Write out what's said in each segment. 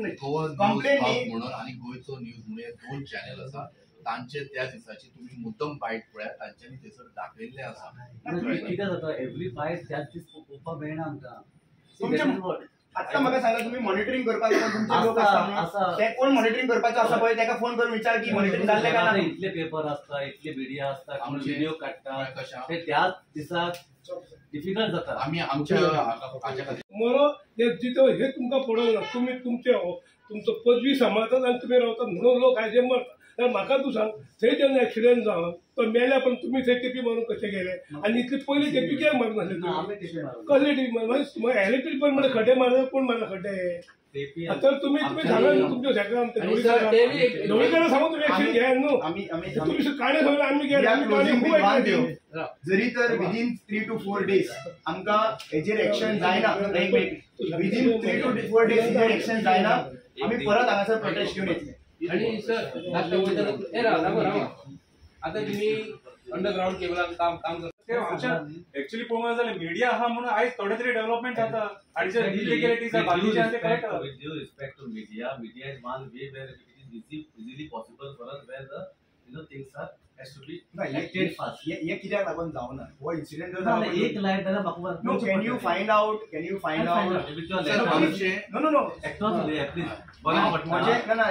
Minute Goan complain म्हणून आणि गोयचो news म्हणून दोन चॅनल आसा तांचे त्या दिसाची तुम्ही मुद्दम बायट पळयात तांच्यांनी थंयसर दाखयल्ले आसा कितें जाता एवरी फायट त्याच दीस पळोवपाक मेळना आमकां तुमचे आता म्हाका सांगा तुम्ही मॉनिटरिंग करपाक तुमचे लोक आसता ते कोण मॉनिटरिंग करपाचो आसा पळय ताका फोन करून विचार की मॉनिटरिंग जाल्ले काय ना इतले पेपर आसता इतले मिडिया आसता आमचे व्हिडिओ काडटा कशा ते त्याच दिसाक डिफिकल्ट जाता आम्ही आमच्या हाच्या खातीर म्हणून जिथं हे तुमकां पडना तुम्ही तुमचो पदवी सांबाळतात आणि तुम्ही रावतात म्हणून लोक आयजे मरतात तर म्हाका तूं सांग थंय जेन्ना एक्सिडेंट जावन तो मेल्या पण तुम्ही थंय टेपी मारून कशे गेले आणि इतली पयली टेपी कित्याक मारून नासले कसले टेपी मारून इलेक्ट्रीक पण म्हणजे खड्डे मारले कोण मारला खड्डे आता तुम्ही सांगा तुमच्या सगळ्या ढवळीकडे सांगू तुम्ही एक्शन घ्या न्हू तुम्ही काणे सांगले आम्ही घ्या जरी तर विदिन 3 to 4 days आमकां हेजेर एक्शन जायना विदिन 3 to 4 days हेजेर एक्शन जायना आमी परत हांगासर प्रोटेस्ट घेवन येतले आणि सर आता तुम्ही अंडरग्राउंड केबलान काम करता एक्चुअली पळोवंक जाल्यार मिडिया हा म्हणून आयज थोडे तरी डेव्हलपमेंट जाता हाडीचे इलिगॅलिटीज बाकीचे आसा ते correct with due respect to media is one way where it is easily possible for us where the things are has to be acted fast हे कित्याक लागून जावना हो इन्सिडेंट जर जालें एक लायट जाल्यार म्हाका no can you find out no no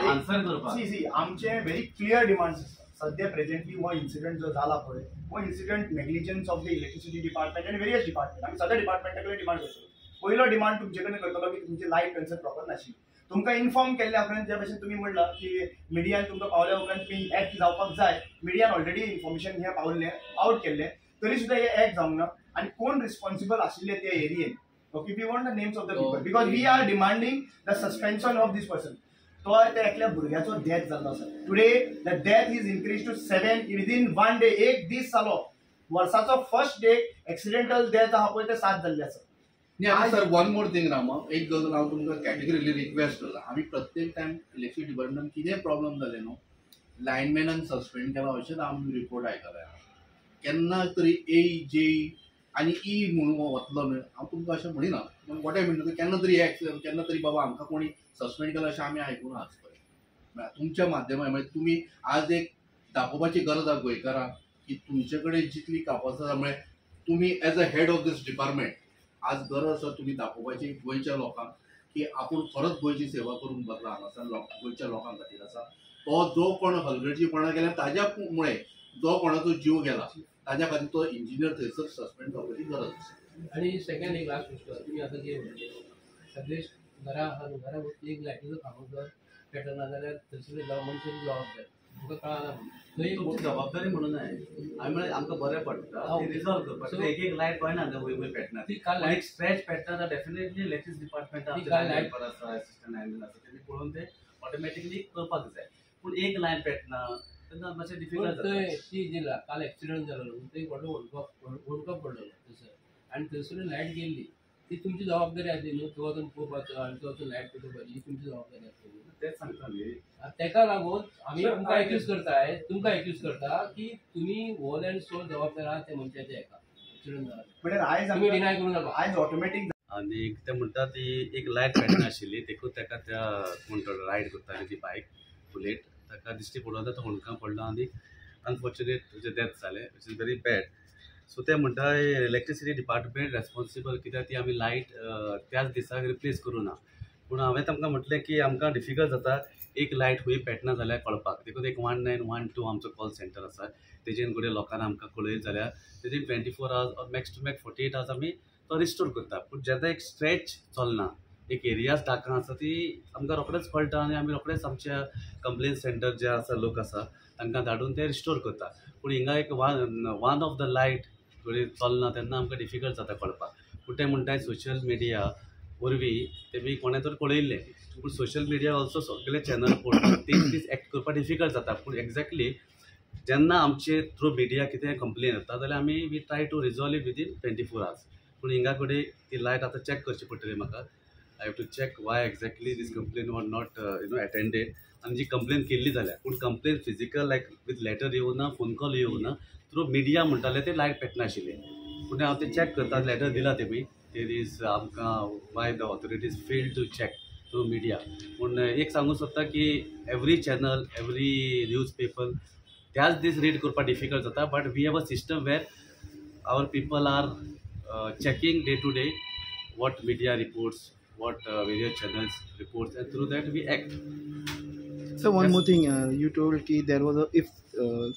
answer करपाक सी आमचे व्हेरी क्लियर डिमांड्स आसता सध्या प्रेझेंटली हो इन्सिडेंट जो जाला पळय हो incident negligence of the electricity department आनी वेरियस डिपार्टमेंट आमी सगळ्या डिपार्टमेंटाकडे डिमांड करतलो पयलो डिमांड तुमचे कडेन करतलो की तुमची लायट कन्सर प्रॉपर नाशिल्ली तुमकां इन्फॉर्म केल्ल्या उपरांत ज्या भशेन तुमी म्हणला की मिडियान तुमकां पावल्या उपरांत तुमी एक्ट जावपाक जाय मिडियान ऑलरेडी इन्फॉर्मेशन हे पावल्लें आउट केल्लें तरी सुद्दां हे एक्ट जावंक ना आनी कोण रिस्पॉन्सिबल आशिल्ले त्या एरियेन okay we want the names of the people because we are demanding the suspension of these person तो त्या एकल्या भुरग्याचो डेथ जाल्लो आसा today the death is increase to 7 within 1 day एक दीस जालो वर्साचो फर्स्ट डे एक्सिडेंटल डेथ आहा पळय ते 7 जाल्ले आसा sir one more thing Rama एक गजाल हांव तुमकां कॅटेगरीली रिक्वेस्ट करता आमी प्रत्येक टायम इलेक्ट्रिसिटी डिपार्टमेंटान कितें प्रॉब्लम जाले न्हू लायनमॅनान सस्पेंड केला अशेंच आमी रिपोर्ट आयकले केन्ना तरी ए जे आनी ई म्हणून वतलो न्हय हांव तुमकां अशें म्हणिना वॉट आय मीन केन्ना तरी केन्ना तरी बाबा आमकां कोणी सस्पेंड केला अशें आमी आयकून आज पळय तुमच्या माध्यमान म्हणजे तुम्ही आज एक दाखोवपाची गरज आसा गोंयकारांक की तुमचे कडेन जितली कापासीटी आसा म्हणजे तुम्ही as a head of these department आज गरज आसा तुम्ही दाखोवपाची गोंयच्या लोकांक की आपूण खरोच गोंयची सेवा करून बसला हांगासर गोंयच्या लोकां खातीर आसा तो जो कोण हलगर्जीपणा केल्या ताज्या मुळे जो कोणाचो जीव गेला ताज्या खातीर तो इंजिनियर थंयसर सस्पेंड जावपाची गरज आसा आणि सेकंड एक लास्ट गोष्ट तुम्ही आता कितें सगळे घरा एक लायटीचो खांबो जर पेटना जाल्यार थंयसर मनशाची जबाबदारी तुका कळना तुमची जबाबदारी म्हणून आहे आमकां बरें पडटा रिजॉल्व करपाक एक लायट पळयना वयर पेटना ती काल लायट स्क्रॅच पेटना जाल्यार डेफिनेटली इलेक्ट्रिसिटी डिपार्टमेंट लायट आसा असिस्टंट लायनमॅन आसा तेणी पळोवन ते ऑटोमॅटिकली करपाक जाय पूण एक लायन पेटना तेन्ना मातशें डिफिकल्ट जाता ती जी काल एक्सिडेंट जालो न्हू ते व्हडलो वणकप पडलो थंयसर आनी थंयसर लायट गेल्ली ती तुमची जबाबदारी आसली न्हू तो वचून पळोवपाचो आनी तो वचून लायट पेटोवपाची ही तुमची जबाबदारी आसली तेच सांगता न्ही तेका लागून आमी तुमकां एक्यूज करता की तुमी होल एंड सोल जबाबदार आहात त्या मनशाचे हेका एक्सिडेंट जाला तुमी डिनाय करूं नाका आयज ऑटोमॅटीक आनी ते म्हणटा ती एक लायट पेटना आशिल्ली देखून तेका त्या म्हणटा रायड करताली ती बायक बुलेट ताका दिश्टी पडून तो हुणकां पडलो आनी अनफॉर्च्युनेट तेजें डेथ जालें which is very bad so ते म्हणटा इलेक्ट्रिसिटी डिपार्टमेंट रेस्पॉन्सिबल कित्याक ती आमी लायट त्याच दिसाक रिप्लेस करूं ना पूण हांवें तांकां म्हटलें की आमकां डिफिकल्ट जाता एक लायट खंय पेटना जाल्यार कळपाक देखून एक 1912 आमचो कॉल सेंटर आसा तेजेन घडये लोकांना आमकां कळयत जाल्यार तेजेन 24 hours और मॅक्स टू मॅक्स 48 hours आमी तो रिस्टोर करता पूण जेन्ना एक स्ट्रेच चलना एक एरियाज डाकां आसा ती आमकां रोखडेंच कळटा आनी आमी रोखडेंच आमच्या कंप्लेन सेंटर जे आसा लोक आसा तांकां धाडून ते रिस्टोर करता पूण हिंगा एक वन ऑफ द लायट थोडी चलना तेन्ना आमकां डिफिकल्ट जाता कळपाक पूण ते म्हणटात सोशल मिडिया वरवीं तेमी कोणें तरी कळयल्लें पूण सोशल मिडिया ऑल्सो सगळे चॅनल पळोवन तेच दीस एक्ट करपाक डिफिकल्ट जाता पूण एक्झॅक्टली जेन्ना आमचे थ्रू मिडिया कितें कंप्लेन येता जाल्यार आमी we try to resolve it within 24 hours पूण हिंगा कडेन ती लायट आतां चॅक करची पडटली म्हाका I have to check why exactly these complain was not attended आनी जी कंप्लेन केल्ली जाल्यार पूण complain physical like with letter येवना फोन कॉल येवना थ्रू मिडिया म्हणटाले ते लायट पेटना आशिल्ले पूण हांव ते चॅक करता लेटर दिला तेमी देर इज आमकां why the authorities fail to check through media. पूण एक सांगूंक सोदता की every channel every newspaper त्याच दीस रीड करपाक डिफिकल्ट जाता. But we have a system where our people are checking day to day what media reports, what various channels reports, and through that we act. So one more thing, you told कि there was if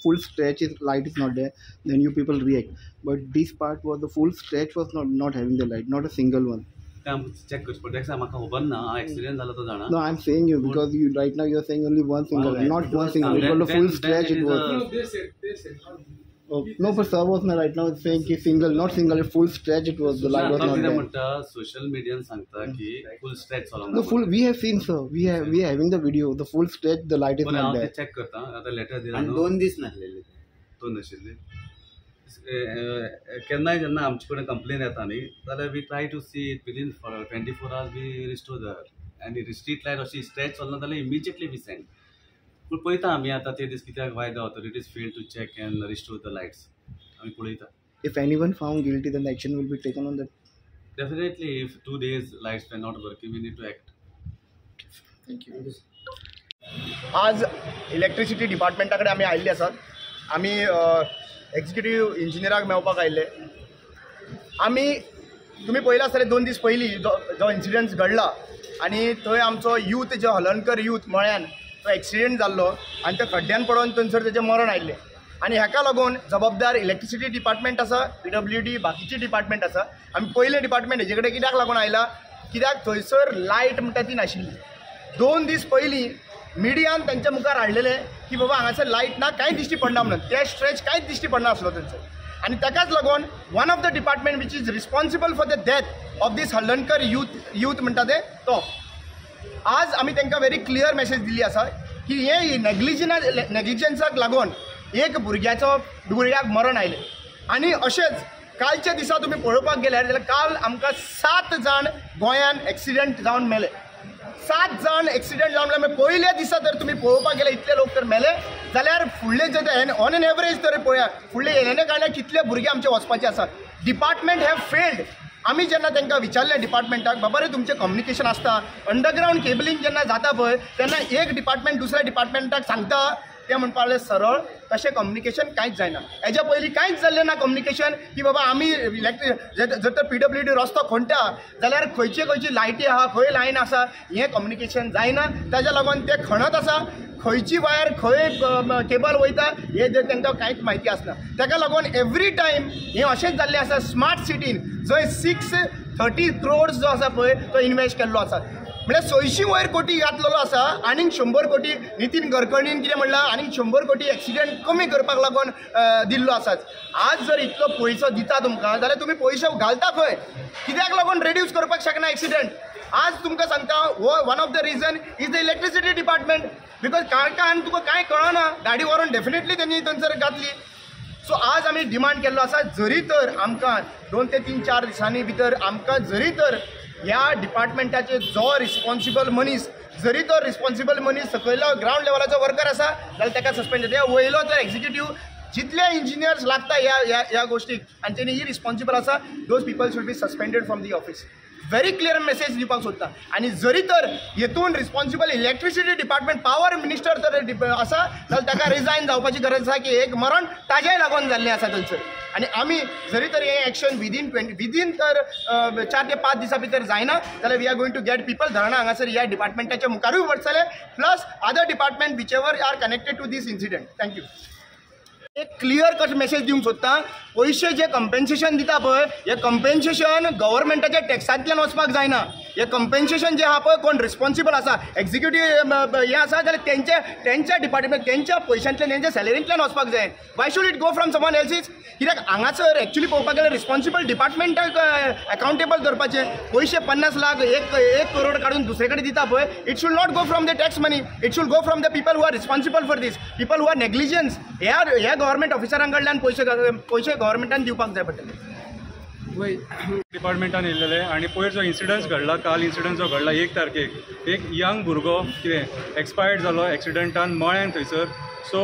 full stretch is light is not there, then you people react. But this part was the full stretch was not having the light, not a single one. Check करचें पडटा. एक्सा म्हाका खबर ना accident जाला तो जाणा. No, I'm saying you because you right now you're saying only one single, Okay. not one single. It was a full stretch. It was. No, they said. Oh, no, but sir was not right now saying कि single, not single, full stretch. It was the light was not कितें there. म्हणटा social मिडियान सांगता की full stretch चलोंक No, full. We have seen, sir. We are having the video. The full stretch, the light is बरें not हांव ते there. Check करता. आतां लेटर दिला आणि न्हू. 2 दीस नासलेले दोन नाशिल्ले. केन्नाय जेन्ना आमचे कडेन कंप्लेन येता न्ही जाल्यार we try to see it within 24 hours we restore the आनी स्ट्रीट लायट अशी स्ट्रेच चलना जाल्यार इमिजिएटली वी सेंड. पूण पळयता आमी आतां ते दीस कित्याक why the authorities fail to check and restore the lights. आमी पळयता. If anyone found guilty, then the action will be taken on that. Definitely if 2 days lights were not working we need to act. Thank you. आज electricity डिपार्टमेंटा कडेन आमी आयिल्ले आसात. आमी executive इंजिनियराक मेळपाक आयिल्ले. आमी तुमी पळयला आसतलें 2 दीस पयलीं जो इन्सिडंट घडला आनी थंय आमचो यूथ जो हलर्णकर यूथ मळ्यान तो एक्सिडेंट जाल्लो आनी त्या खड्ड्यान पडोवन थंयसर तेजें मरण आयिल्लें. आनी हेका लागून जबाबदार इलेक्ट्रिसिटी डिपार्टमेंट आसा, PWD बाकीची डिपार्टमेंट आसा. आमी पयलें डिपार्टमेंट हेजे कडेन कित्याक लागून आयला कित्याक थंयसर लायट म्हणटा ती नाशिल्ली. 2 दीस पयलीं मिडियान तांच्या मुखार हाडलेलें की बाबा हांगासर लायट ना कांय दिश्टी पडना म्हणून. ते स्ट्रेच कांयच दिश्टी पडना आसलो थंयसर. आनी ताकाच लागून one of the department which is responsible for the death of these Halarnkar youth म्हणटा ते तो. आज आमी तांकां व्हेरी क्लियर मॅसेज दिल्ली आसा की हे नेग्लिजन्साक लागून एक भुरग्याक मरण आयलें. आनी अशेंच कालच्या दिसा तुमी पळोवपाक गेल्यार जाल्यार काल आमकां 7 जाण गोंयान एक्सिडेंट जावन मेले. 7 जाण एक्सिडेंट जावन मेले. पयल्या दिसा जर तुमी पळोवपाक गेले इतले लोक तर मेले जाल्यार फुडले जे ऑन एन एवरेज तर पळया फुडले येणे काळात कितले भुरगे आमचे वचपाचे आसात. Department have failed. आमी जेन्ना तांकां विचारलें डिपार्टमेंटाक बाबा रे तुमचें कम्युनिकेशन आसता अंडरग्रावंड केबलिंग जेन्ना जाता पळय तेन्ना एक डिपार्टमेंट दुसऱ्या डिपार्टमेंटाक सांगता ते म्हणपा लागले सरळ तशें कम्युनिकेशन कांयच जायना. हेज्या पयलीं कांयच जाल्लें ना कम्युनिकेशन की बाबा आमी जर तर PWD रस्तो खणटा जाल्यार खंयची लायटी आहा खंय लायन आसा हें कम्युनिकेशन जायना. ताज्या लागून ते खणत आसा खंयची वायर खंय केबल वयता हे तांकां कांयच म्हायती आसना. ताका लागून एवरी टायम हें अशेंच जाल्लें आसा स्मार्ट सिटीन जंय 630 crores जो आसा पळय तो इन्वेस्ट केल्लो आसा. म्हणजे 600 वयर कोटी घातलेलो आसा आनीक 100 कोटी नितीन गडकरीन कितें म्हणलां आनीक 100 कोटी एक्सिडेंट कमी करपाक लागून दिल्लो आसाच. आज जर इतलो पयसो दिता तुमकां जाल्यार तुमी पयसो घालता खंय कित्याक लागून रेड्यूस करपाक शकना एक्सिडेंट. आज तुमकां सांगता one of the reason is the electricity department because काळखान तुका कांय कळना गाडी व्हरून डेफिनेटली त्यांनी थंयसर घातली. सो आज आमी डिमांड केल्लो आसा जरी तर आमकां 2 ते 3-4 दिसांनी भितर आमकां जरी तर ह्या डिपार्टमेंटाचे जो रिस्पॉन्सिबल मनीस जरी तो रिस्पॉन्सिबल मनीस सकयलो ग्रावंड लेवलाचो वर्कर आसा जाल्यार ताका सस्पेंड जाता. वयलो जर एक्झिक्युटीव जितले इंजिनियर्स लागता ह्या गोष्टीक आनी तेणी ही रिस्पॉन्सिबल आसा those people should be suspended from the office. Very clear message दिवपाक सोदता. आनी जरी तर हेतून responsible electricity department power minister तर आसा जाल्यार ताका रिजायन जावपाची गरज आसा की एक मरण ताज्याय लागून जाल्लें आसा थंयसर. आनी आमी जरी तर हें एक्शन विदीन तर 4 ते 5 दिसां भितर जायना जाल्यार we are going to get people धरणां हांगासर ह्या डिपार्टमेंटाच्या मुखारूय वचतले plus other department which ever are connected to these incident. Thank you. एक क्लियर कट मेसेज दिवंक सोदता पयशे जे कंपेन्सेशन दिता पळय हे कंपेन्सेशन गव्हर्मेंटाच्या टॅक्सांतल्यान वचपाक जायना. हे कंपेन्सेशन जे आहा पळय कोण रिस्पॉन्सिबल आसा एक्झिक्युटीव हे आसा जाल्यार तेंच्या डिपार्टमेंट तेंच्या पयशांतल्यान तेंच्या सॅलरींतल्यान वचपाक जाय. Why should it go from someone else's. कित्याक हांगासर एक्चुली पळोवपाक गेल्यार रिस्पॉन्सिबल डिपार्टमेंटाक अकाउंटेबल धरपाचे. पयशे 50 लाख 1 करोड काडून दुसरे कडेन दिता पळय it should not go from the tax money. It should go from the people who are responsible for these people who are negligence. ह्या गव्हर्मेंट ऑफिसरां कडल्यान पयशे गव्हर्मेंटान दिवपाक जाय पडटले. डिपार्टमेंटान येयलेले आनी पयर जो इन्सिडंट घडला काल इन्सिडंट जो घडला 1 तारखेक एक यंग भुरगो कितें एक्सपायर्ड जालो एक्सिडंटान मळ्यान थंयसर सो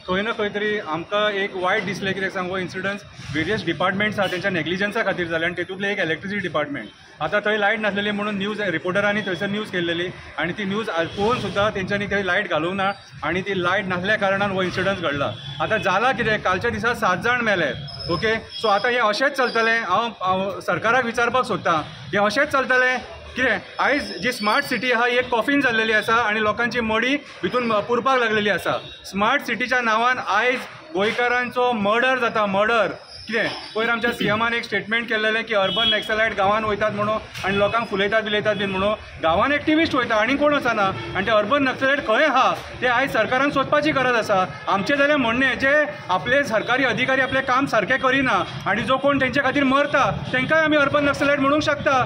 खंय ना खंय तरी आमकां एक वायट दिसलें, कित्याक सांग हो इन्सिडन्स वेरियस डिपार्टमेंट्स आहा तेंच्या नेग्लिजन्सा खातीर जालें, आनी तेतूंतलें एक इलेक्ट्रिसिटी डिपार्टमेंट. आतां थंय लायट नासलेली म्हणून न्यूज रिपोर्टरांनी थंयसर न्यूज केल्लेली, आनी ती न्यूज पळोवन सुद्दां तेंच्यांनी थंय लायट घालूंक ना, आनी ती लायट नासल्या कारणान हो इन्सिडन्स घडला. आतां जाला कितें, कालच्या दिसा 7 जाण मेले. ओके, सो आतां हें अशेंच चलतलें. हांव सरकाराक विचारपाक सोदतां, हें अशेंच चलतलें कितें? आयज जी स्मार्ट सिटी आहा ही एक कॉफीन जाल्लेली आसा, आनी लोकांची मडी भितून पुरपाक लागलेली आसा. स्मार्ट सिटीच्या नांवान आयज गोंयकारांचो मर्डर जाता, मर्डर. कितें पयर आमच्या सीएमान एक स्टेटमेंट केल्लेलें की अर्बन नॅक्सलायट गांवांत वयतात म्हणून, आनी लोकांक फुलयतात बिलयतात बीन म्हणून. गांवांत एक्टिविस्ट वयता, आनी कोण वचना, आनी ते अर्बन नॅक्सलायट खंय आहा ते आयज सरकारान सोदपाची गरज आसा. आमचें जाल्यार म्हणणें जे आपले सरकारी अधिकारी आपलें काम सारकें करिना, आनी जो कोण तेंचे खातीर मरता तेंकाय आमी अर्बन नॅक्सलायट म्हणूंक शकता.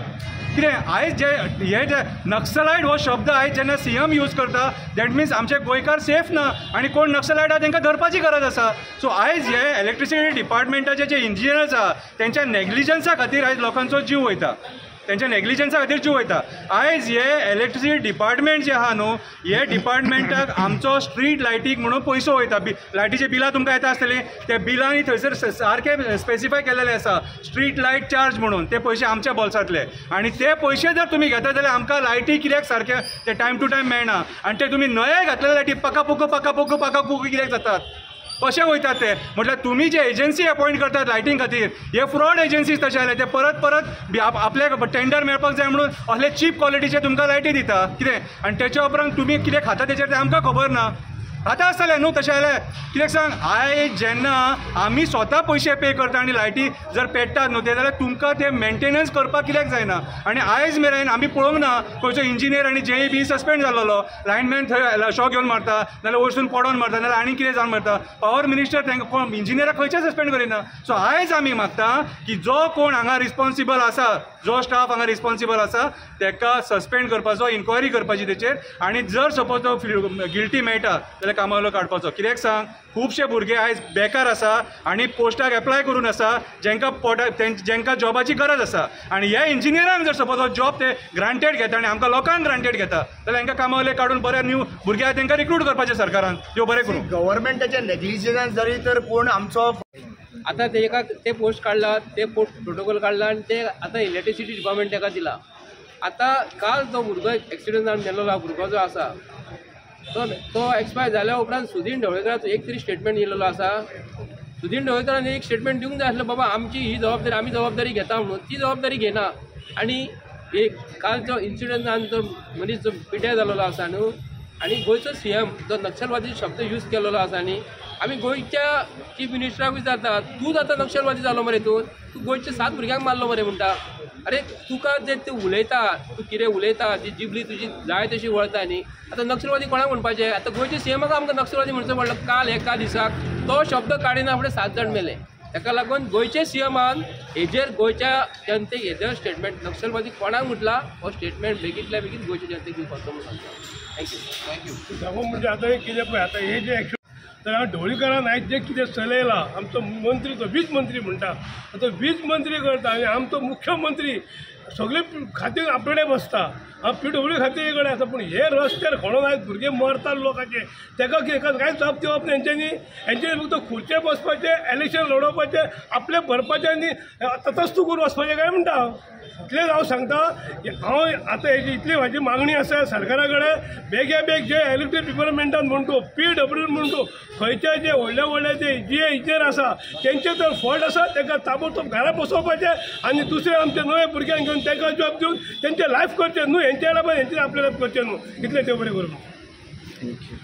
कितें आयज हे जे नक्सलायट हो शब्द आयज जेन्ना सीएम यूज करता, दॅट मिन्स आमचे गोंयकार सेफ ना, आनी कोण नक्सलायट आहा तेंकां धरपाची गरज आसा. सो आयज हे इलेक्ट्रिसिटी डिपार्टमेंटाचे जे इंजिनियर्स आहा तेंच्या नेग्लिजन्सा खातीर आयज लोकांचो जीव वयता, तेंच्या नेग्लिजन्सा खातीर जीव वयता. आयज हे इलेक्ट्रिसिटी डिपार्टमेंट जे आहा न्हू, हे डिपार्टमेंटाक आमचो स्ट्रीट लायटीक म्हणून पयसो वयता. लायटीची बिलां तुमकां येता आसतलीं, त्या बिलांनी थंयसर सारकें स्पेसिफाय केल्लेलें आसा स्ट्रीट लायट चार्ज म्हणून. ते पयशे आमच्या बोल्सांतले, आनी ते पयशे जर तुमी घेता जाल्यार आमकां लायटी कित्याक सारके ते टायम टू टायम मेळना, आनी ते तुमी नये घातलेले लायटी पकापुक कित्याक जातात, कशें वयतात ते? म्हटल्यार तुमी जे एजन्सी अपॉयंट करतात लायटींग खातीर, हे फ्रॉड एजन्सीज तशे आले. ते परत आपले टेंडर मेळपाक जाय म्हणून असले चीप क्वॉलिटीचे तुमकां लायटी दिता. कितें आनी तेच्या उपरांत तुमी कितें खाता तेचेर ते आमकां खबर ना. आतां आसतलें न्हू तशें जाल्यार. कित्याक सांग, आयज जेन्ना आमी स्वता पयशे पे करता आनी लायटी जर पेट्टात न्हू ते, जाल्यार तुमकां ते मेंटेनन्स करपाक कित्याक जायना? आनी आयज मेरेन आमी पळोवंक ना खंयचो इंजिनियर आनी JEE सस्पेंड जाल्लो. लायनमॅन थंय शॉ घेवन मारता, नाल्यार वयरसून पडोवन मारता, नाल्यार आनी कितें जावन मारता. पावर मिनिस्टर तांकां इंजिनियराक खंयचे सस्पेंड करिना. सो आयज आमी मागता की जो कोण हांगा रिस्पॉन्सिबल आसा, जो स्टाफ हांगा रिस्पॉन्सिबल आसा ताका सस्पेंड करपाचो, इन्क्वायरी करपाची तेचेर, आनी जर सपोज तो गिल्टी मेळटा जाल्यार कामावयलो काडपाचो. कित्याक सांग, खुबशे भुरगे आयज बेकार आसा आनी पोस्टाक एप्लाय करून आसा जेंकां जॉबाची गरज आसा, आनी ह्या इंजिनियरांक जर सपोज हो जॉब ते ग्रांटेड घेता आनी आमकां लोकांक ग्रांटेड घेता जाल्यार हांकां कामावयले काडून बऱ्या न्यू भुरग्याक तांकां रिक्रूट करपाचें सरकारान. देव बरें करूं. गव्हर्मेंटाचे नेग्लिजन्स जरी तर कोण आमचो आता ते पोस्ट काढला, ते पोस्ट प्रोटोकॉल काढला, आणि ते आता इलेक्ट्रिसिटी डिपार्टमेंट ताका दिला. आता काल जो भुरगो एक्सिडेंट जावन गेल्लो भुरगो जो आसा तो एक्सपायर जाल्या उपरांत सुदीन ढवळेकराचो एक तरी स्टेटमेंट येयल्लो आसा. सुदीन ढवळेकरान एक स्टेटमेंट दिवंक जाय आसलो, बाबा आमची ही जबाबदारी, आमी जबाबदारी घेता म्हणून. ती जबाबदारी घेना. आणि एक काल जो इन्सिडंट जावन जो मनीस जो पिड्यार जाल्लो आसा न्हू, आणि गोंयचो CM जो नक्षलवादी शब्द यूज केल्लो आसा न्ही, आमी गोंयच्या चीफ मिनिस्टराक विचारता, तूं आतां नक्षलवादी जालो मरे, तूं गोंयच्या 7 भुरग्यांक मारलो मरे म्हणटा. अरे तुका जे तूं उलयता, तूं कितें उलयता, जी जिबली तुजी जाय तशी वळता न्ही. आतां नक्षलवादी कोणाक म्हणपाचें? आतां गोंयच्या CMाक आमकां नक्षलवादी म्हणचो पडलो. काल एका दिसाक तो शब्द काडिना फुडें 7 जाण मेले. ताका लागून गोंयचे CMान हेजेर गोंयच्या जनतेक हेजेर स्टेटमेंट नक्षलवादी कोणाक म्हटला हो स्टेटमेंट बेगींतल्या बेगीन गोंयच्या जनतेक दिवपाचो म्हणून सांगता. थँक्यू. सांगू म्हणजे आतां हे कितें पळय, आतां हे जे एक्शन तर हांव ढवळीकरान आयज जे कितें चलयलां, आमचो मंत्री तो वीज मंत्री म्हणटा, आतां वीज मंत्री करता आनी आमचो मुख्यमंत्री सगळे खातीर आपणे बसता. हांव PWD खातीर कडेन आसा, पूण हे रस्त्यार खणून आयज भुरगे मरतात लोकांचे, ताका कितें कांय जाप दिवप ना हेंच्यांनी. फक्त खुर्चे बसपाचें, इलेक्शन लडोवपाचें, आपलें भरपाचें आनी ततस्तू करून वचपाचें काय म्हणटा हांव. इतलेंच हांव सांगता. हांव आतां हेजी इतली म्हाजी मागणी आसा सरकारा कडेन, बेग्या बेग जे इलेक्ट्रीक डिपार्टमेंटान म्हणटो, PWD म्हणटो, खंयचे जे व्हडले जे इंजिनियर आसा तेंचे जर फॉल्ट आसा ताका ताबडतोब घरा बसोवपाचें, आनी दुसरे आमचे नवे भुरग्यांक घेवन तांकां जॉब दिवन तेंचे लायफ करचें न्हू. हेंच्या लागून हेंचे आपल्या लायफ करचें न्हू. इतलें देव बरें करूं. थँक्यू.